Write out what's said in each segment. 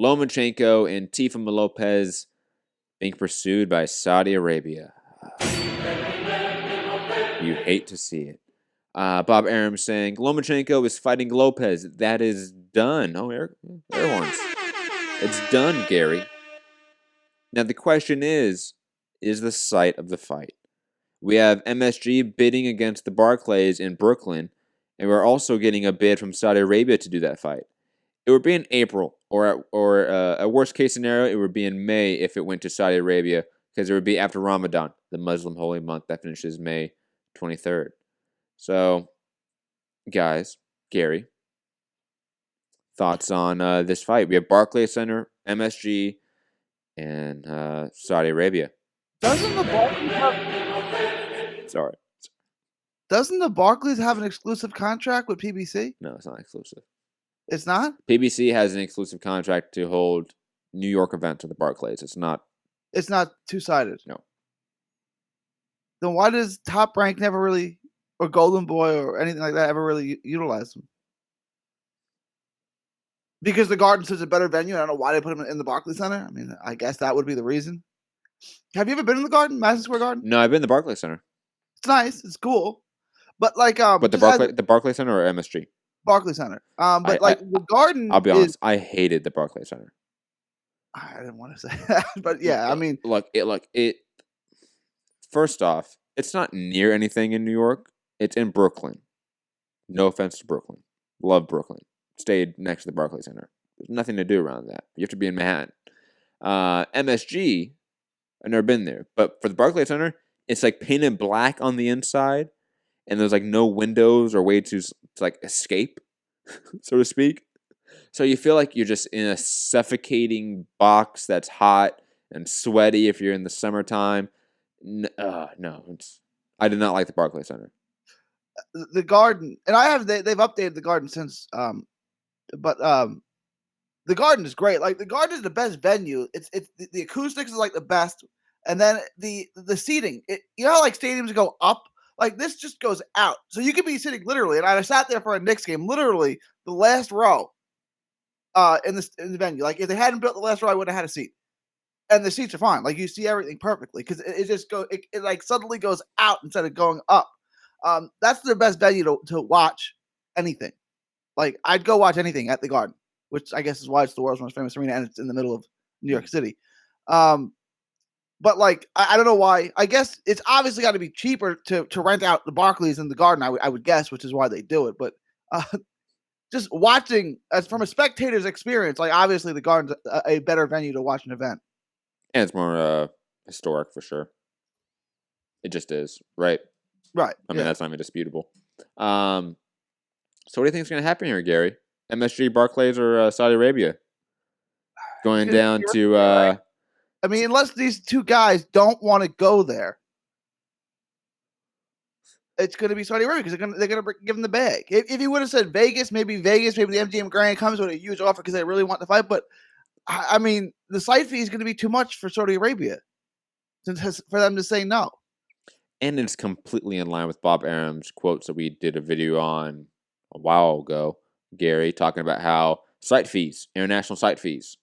Lomachenko and Teofimo Lopez being pursued by Saudi Arabia. You hate to see it. Bob Arum saying, Lomachenko is fighting Lopez. That is done. Oh, air horns. It's done, Gary. Now, the question is the site of the fight. We have MSG bidding against the Barclays in Brooklyn, and we're also getting a bid from Saudi Arabia to do that fight. It would be in April, or a worst-case scenario, it would be in May if it went to Saudi Arabia, because it would be after Ramadan, the Muslim holy month that finishes May 23rd. So, guys, Gary, thoughts on this fight? We have Barclays Center, MSG, and Saudi Arabia. Doesn't the Barclays have an exclusive contract with PBC? No, it's not exclusive. It's not? PBC has an exclusive contract to hold New York events at the Barclays. It's not two-sided? No. Then why does Top Rank never really, or Golden Boy or anything like that, ever really utilize them? Because the Garden's is a better venue. I don't know why they put them in the Barclays Center. I mean, I guess that would be the reason. Have you ever been in the Garden, Madison Square Garden? No, I've been in the Barclays Center. It's nice. It's cool. But like, but the Barclays Center or MSG? Barclays Center. The Garden. I'll be honest. I hated the Barclays Center. I didn't want to say that, but yeah, I mean, it. First off, it's not near anything in New York. It's in Brooklyn. No offense to Brooklyn. Love Brooklyn. Stayed next to the Barclays Center. There's nothing to do around that. You have to be in Manhattan. MSG, I've never been there. But for the Barclays Center, it's like painted black on the inside. And there's like no windows or way to like escape, so to speak. So you feel like you're just in a suffocating box that's hot and sweaty if you're in the summertime. No, I did not like the Barclays Center. The Garden, and they've updated the Garden since, but the Garden is great. Like the Garden is the best venue. It's the acoustics is like the best, and then the seating. You know how like stadiums go up, like this just goes out. So you could be sitting literally, and I sat there for a Knicks game, literally the last row, in the venue. Like if they hadn't built the last row, I would have had a seat. And the seats are fine. Like you see everything perfectly because it just goes. It like suddenly goes out instead of going up. That's the best venue to watch anything. Like I'd go watch anything at the Garden, which I guess is why it's the world's most famous arena and it's in the middle of New York City. But like I don't know why. I guess it's obviously got to be cheaper to rent out the Barclays and the Garden. I would guess, which is why they do it. But just watching as from a spectator's experience, like obviously the Garden's a better venue to watch an event. And it's more historic for sure. It just is, right? Right. I mean, that's not even disputable. So what do you think is going to happen here, Gary? MSG, Barclays, or Saudi Arabia? Going down to... right? I mean, unless these two guys don't want to go there, it's going to be Saudi Arabia because they're going to give them the bag. If you would have said Vegas, maybe the MGM Grand comes with a huge offer because they really want to fight, but I mean, the site fee is going to be too much for Saudi Arabia for them to say no. And it's completely in line with Bob Arum's quotes that we did a video on a while ago, Gary, talking about how site fees, international site fees,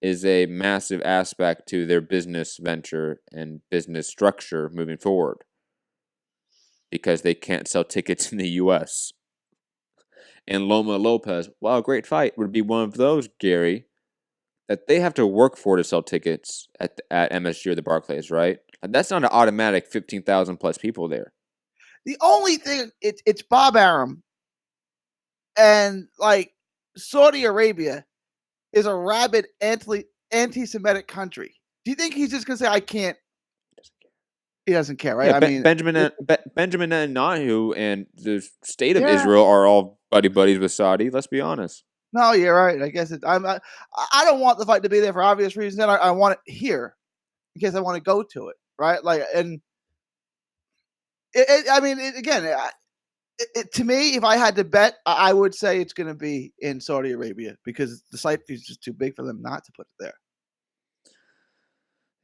is a massive aspect to their business venture and business structure moving forward because they can't sell tickets in the U.S. And Loma Lopez, while a great fight, would be one of those, Gary, that they have to work for to sell tickets at MSG or the Barclays, right? And that's not an automatic 15,000 plus people there. The only thing, it's Bob Arum, and like Saudi Arabia is a rabid anti-Semitic country. Do you think he's just going to say, I can't? He doesn't care, right? Yeah, I mean, Benjamin Netanyahu and the state of Israel are all buddies with Saudi. Let's be honest. No, you're right. I guess I don't want the fight to be there for obvious reasons. And I want it here in case I want to go to it, right? Like, and to me, if I had to bet, I would say it's going to be in Saudi Arabia because the site fee is just too big for them not to put it there.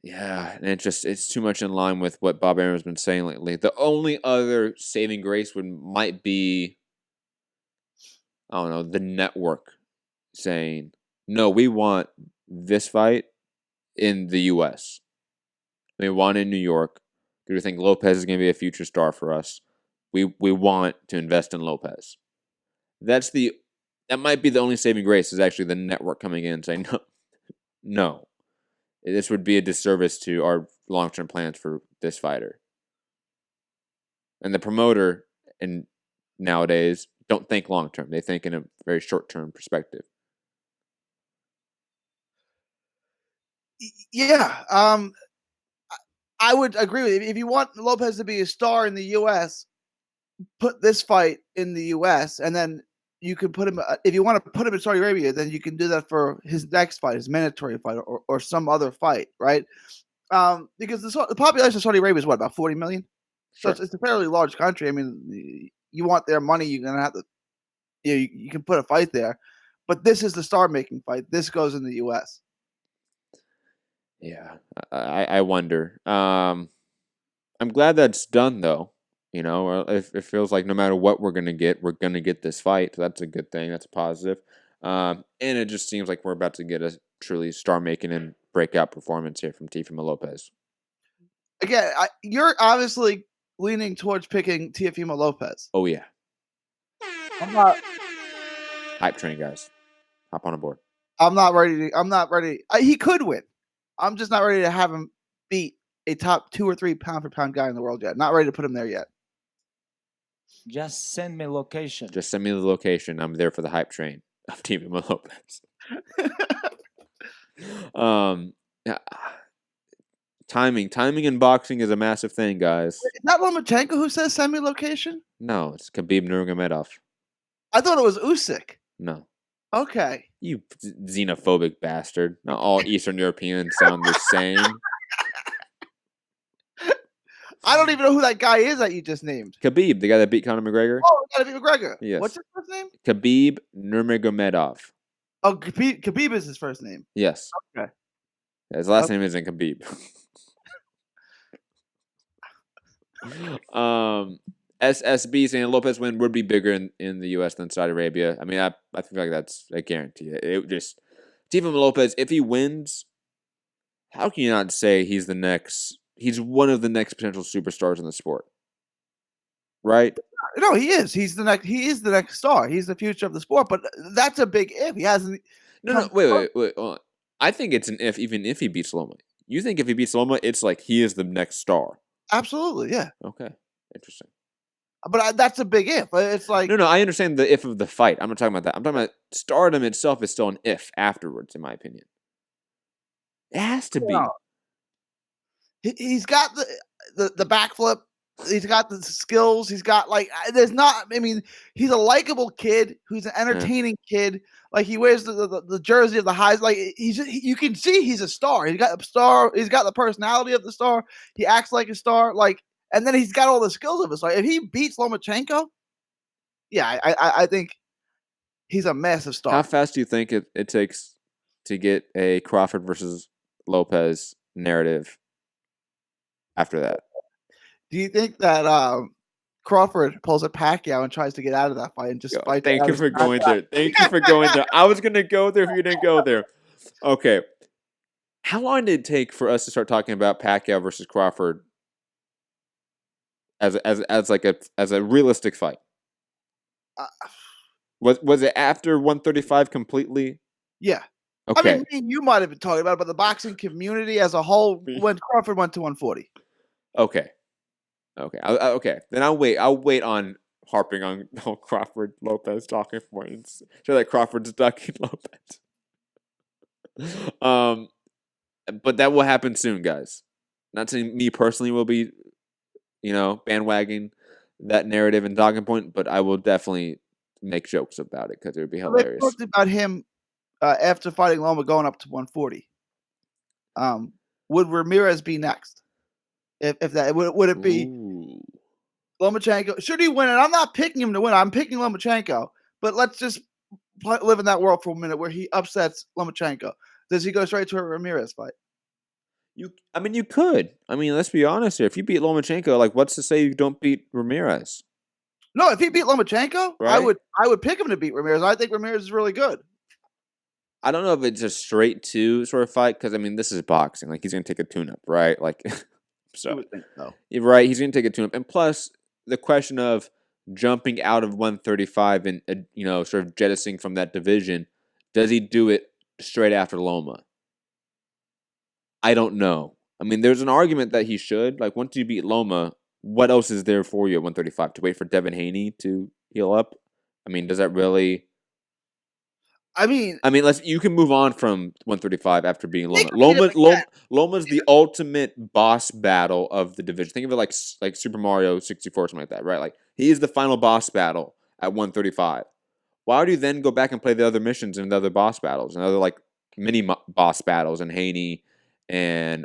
Yeah, and it's too much in line with what Bob Arum has been saying lately. The only other saving grace might be, I don't know, the network saying no, we want this fight in the U.S. We want it in New York. Do we think Lopez is going to be a future star for us? We want to invest in Lopez. That might be the only saving grace is actually the network coming in and saying no. This would be a disservice to our long-term plans for this fighter. And the promoter and nowadays don't think long-term. They think in a very short-term perspective. Yeah, I would agree with you. If you want Lopez to be a star in the U.S., put this fight in the U.S. and then you can put him. If you want to put him in Saudi Arabia, then you can do that for his next fight, his mandatory fight, or some other fight, right? Because the population of Saudi Arabia is what, about 40 million? Sure. So it's a fairly large country. I mean, you want their money, you're gonna have to. You can put a fight there, but this is the star-making fight. This goes in the U.S. Yeah, I wonder. I'm glad that's done though. You know, it feels like no matter what we're gonna get this fight. So that's a good thing. That's a positive. And it just seems like we're about to get a truly star-making and breakout performance here from Teofimo Lopez. Again, you're obviously leaning towards picking Teofimo Lopez. Oh yeah, I'm not. hype train guys, hop on board. I'm not ready. I'm not ready. He could win. I'm just not ready to have him beat a top 2 or 3 pound for pound guy in the world yet. Not ready to put him there yet. Just send me location. Just send me the location. I'm there for the hype train of Teofimo Lopez. Yeah. Timing in boxing is a massive thing, guys. Is that Lomachenko who says send me location? No, it's Khabib Nurmagomedov. I thought it was Usyk. No. Okay. You xenophobic bastard. Not all Eastern Europeans sound the same. I don't even know who that guy is that you just named. Khabib, the guy that beat Conor McGregor? Oh, gotta be McGregor. Yes. What's his first name? Khabib Nurmagomedov. Oh, Khabib is his first name. Yes. Okay. His last name isn't Khabib. SSB saying Lopez win would be bigger in the U.S. than Saudi Arabia. I mean, I feel like that's a guarantee. It just Teofimo Lopez, if he wins, how can you not say he's the next? He's one of the next potential superstars in the sport, right? No, he is. He is the next star. He's the future of the sport. But that's a big if. He hasn't. No, wait. Hold on. I think it's an if, even if he beats Loma. You think if he beats Loma, it's like he is the next star? Absolutely, yeah. Okay, interesting. But that's a big if. It's like no. I understand the if of the fight. I'm not talking about that. I'm talking about stardom itself is still an if afterwards, in my opinion. It has to be. He's got the backflip. He's got the skills. He's got there's not. I mean, he's a likable kid who's an entertaining kid. Like he wears the jersey of the highs. Like you can see he's a star. He's got a star. He's got the personality of the star. He acts like a star. And then he's got all the skills of a star. If he beats Lomachenko, yeah, I think he's a massive star. How fast do you think it takes to get a Crawford versus Lopez narrative after that? Do you think that Crawford pulls a Pacquiao and tries to get out of that fight and just fight? Thank you for going there. Thank you for going there. I was going to go there if you didn't go there. Okay. How long did it take for us to start talking about Pacquiao versus Crawford as a realistic fight? Was it after 135 completely? Yeah. Okay. I mean, you might have been talking about it, but the boxing community as a whole when Crawford went to 140. Okay. Okay. Then I'll wait on harping on Crawford Lopez talking points. Show that Crawford's ducking Lopez. But that will happen soon, guys. Not saying me personally will be, bandwagging that narrative and talking point, but I will definitely make jokes about it because it would be hilarious. They talked about him after fighting Loma going up to 140. Would Ramirez be next? If that would it be Lomachenko? Should he win it? I'm not picking him to win. I'm picking Lomachenko. But let's just live in that world for a minute where he upsets Lomachenko. Does he go straight to a Ramirez fight? You could. I mean, let's be honest here. If you beat Lomachenko, what's to say you don't beat Ramirez? No, if he beat Lomachenko, right? I would pick him to beat Ramirez. I think Ramirez is really good. I don't know if it's a straight 2 sort of fight because, I mean, this is boxing. Like, he's going to take a tune-up, right? Like, You so, would think so. you're right, he's going to take a tune-up. And plus, the question of jumping out of 135 and, sort of jettisoning from that division, does he do it straight after Loma? I don't know. I mean, there's an argument that he should. Like, once you beat Loma, what else is there for you at 135? To wait for Devin Haney to heal up? I mean, does that really... I mean, you can move on from 135 after beating They Loma. could beat him again. Loma's the ultimate boss battle of the division. Think of it like Super Mario 64 or something like that, right? Like, he is the final boss battle at 135. Why do you then go back and play the other missions and the other boss battles and other like mini boss battles and Haney and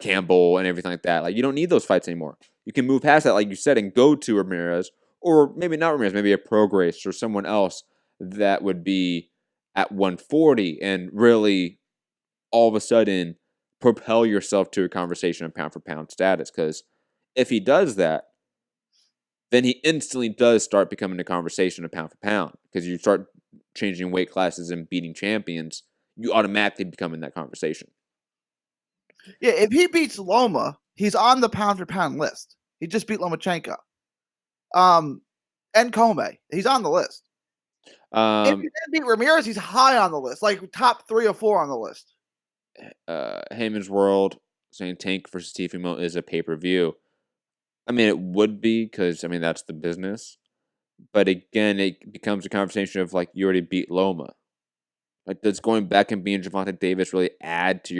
Campbell and everything like that? Like, you don't need those fights anymore. You can move past that, like you said, and go to Ramirez, or maybe not Ramirez, maybe a Pro Grace or someone else that would be at 140 and really all of a sudden propel yourself to a conversation of pound for pound status. Because if he does that, then he instantly does start becoming a conversation of pound for pound. Because you start changing weight classes and beating champions, you automatically become in that conversation. Yeah, if he beats Loma, he's on the pound for pound list. He just beat Lomachenko. And Comey. He's on the list. If he didn't beat Ramirez, he's high on the list, like top 3 or 4 on the list. Heyman's World saying Tank versus Teofimo is a pay-per-view. I mean, it would be because, I mean, that's the business. But again, it becomes a conversation of, like, you already beat Loma. Like, does going back and being Gervonta Davis really add to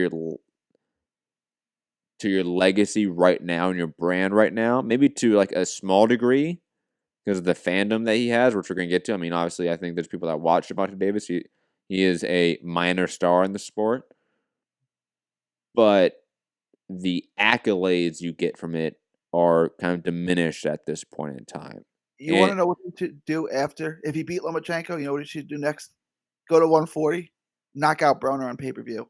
your legacy right now and your brand right now? Maybe to, like, a small degree because of the fandom that he has, which we're going to get to. I mean, obviously, I think there's people that watch Gervonta Davis. He is a minor star in the sport. But the accolades you get from it are kind of diminished at this point in time. You want to know what he should do after? If he beat Lomachenko, you know what he should do next? Go to 140, knock out Broner on pay-per-view.